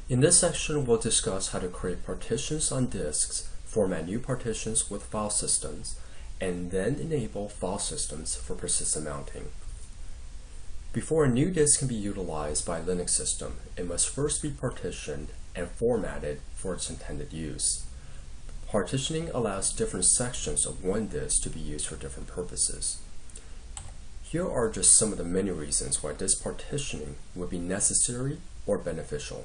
In this section, we'll discuss how to create partitions on disks, format new partitions with file systems, and then enable file systems for persistent mounting. Before a new disk can be utilized by a Linux system, it must first be partitioned and formatted for its intended use. Partitioning allows different sections of one disk to be used for different purposes. Here are just some of the many reasons why disk partitioning would be necessary or beneficial.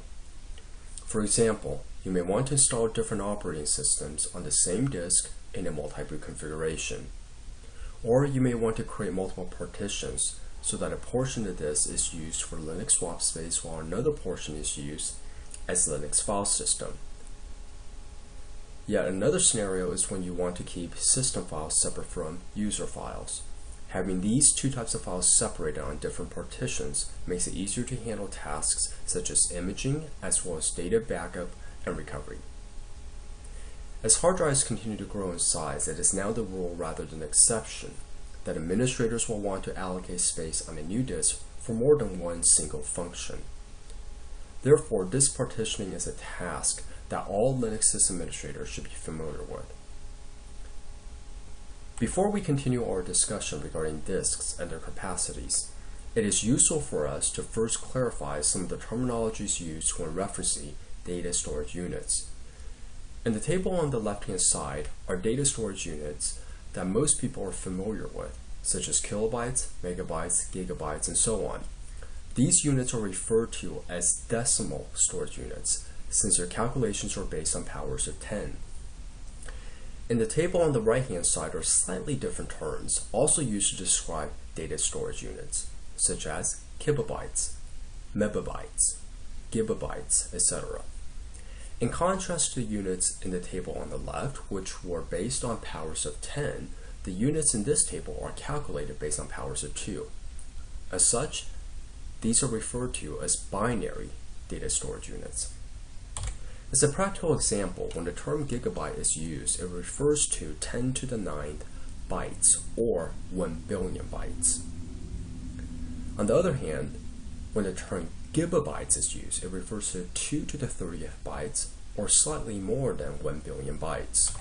For example, you may want to install different operating systems on the same disk in a multi-boot configuration. Or you may want to create multiple partitions so that a portion of the disk is used for Linux swap space while another portion is used as Linux file system. Yet another scenario is when you want to keep system files separate from user files. Having these two types of files separated on different partitions makes it easier to handle tasks such as imaging as well as data backup and recovery. As hard drives continue to grow in size, it is now the rule rather than the exception that administrators will want to allocate space on a new disk for more than one single function. Therefore, disk partitioning is a task that all Linux system administrators should be familiar with. Before we continue our discussion regarding disks and their capacities, it is useful for us to first clarify some of the terminologies used when referencing data storage units. In the table on the left-hand side are data storage units that most people are familiar with, such as kilobytes, megabytes, gigabytes, and so on. These units are referred to as decimal storage units, since their calculations are based on powers of 10. In the table on the right-hand side are slightly different terms, also used to describe data storage units, such as kilobytes, megabytes, gigabytes, etc. In contrast to the units in the table on the left, which were based on powers of 10, the units in this table are calculated based on powers of 2. As such, these are referred to as binary data storage units. As a practical example, when the term gigabyte is used, it refers to 10 to the 9th bytes, or 1 billion bytes. On the other hand, when the term gigabytes is used, it refers to 2 to the 30th bytes, or slightly more than 1 billion bytes.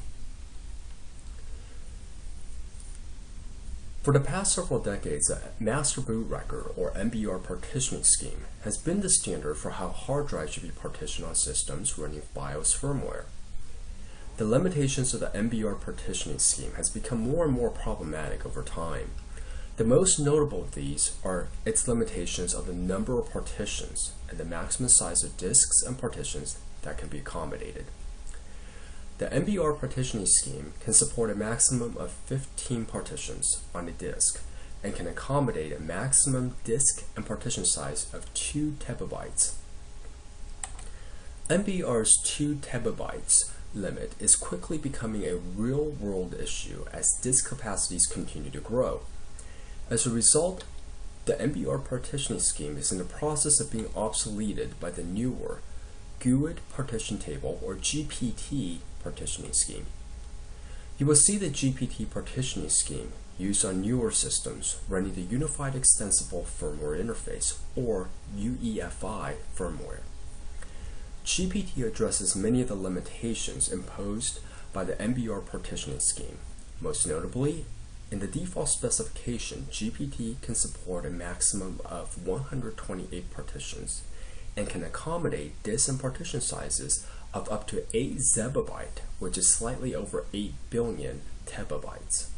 For the past several decades, a master boot record, or MBR partitioning scheme, has been the standard for how hard drives should be partitioned on systems running BIOS firmware. The limitations of the MBR partitioning scheme has become more and more problematic over time. The most notable of these are its limitations of the number of partitions and the maximum size of disks and partitions that can be accommodated. The MBR partitioning scheme can support a maximum of 15 partitions on a disk and can accommodate a maximum disk and partition size of 2 terabytes. MBR's 2 terabytes limit is quickly becoming a real-world issue as disk capacities continue to grow. As a result, the MBR partitioning scheme is in the process of being obsoleted by the newer GUID partition table, or GPT, partitioning scheme. You will see the GPT partitioning scheme used on newer systems running the Unified Extensible Firmware Interface, or UEFI firmware. GPT addresses many of the limitations imposed by the MBR partitioning scheme. Most notably, in the default specification, GPT can support a maximum of 128 partitions and can accommodate disk and partition sizes of up to 8 zettabyte, which is slightly over 8 billion terabytes.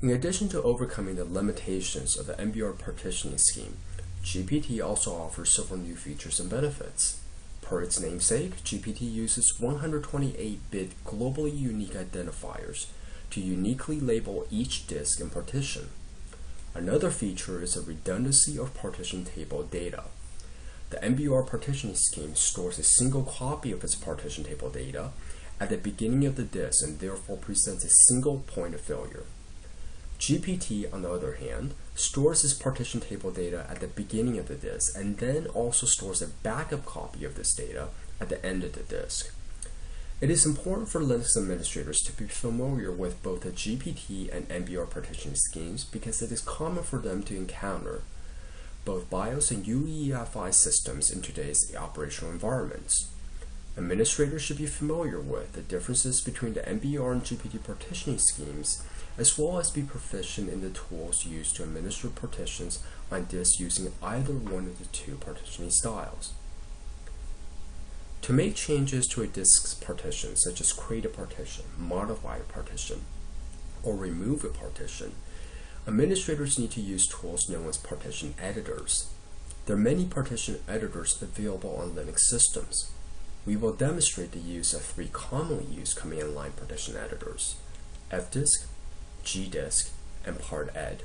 In addition to overcoming the limitations of the MBR partitioning scheme, GPT also offers several new features and benefits. Per its namesake, GPT uses 128-bit globally unique identifiers to uniquely label each disk and partition. Another feature is a redundancy of partition table data. The MBR partitioning scheme stores a single copy of its partition table data at the beginning of the disk and therefore presents a single point of failure. GPT, on the other hand, stores its partition table data at the beginning of the disk and then also stores a backup copy of this data at the end of the disk. It is important for Linux administrators to be familiar with both the GPT and MBR partitioning schemes because it is common for them to encounter. both BIOS and UEFI systems in today's operational environments. Administrators should be familiar with the differences between the MBR and GPT partitioning schemes, as well as be proficient in the tools used to administer partitions on disks using either one of the two partitioning styles. To make changes to a disk's partition, such as create a partition, modify a partition, or remove a partition, administrators need to use tools known as partition editors. There are many partition editors available on Linux systems. We will demonstrate the use of three commonly used command line partition editors: fdisk, gdisk, and partedit.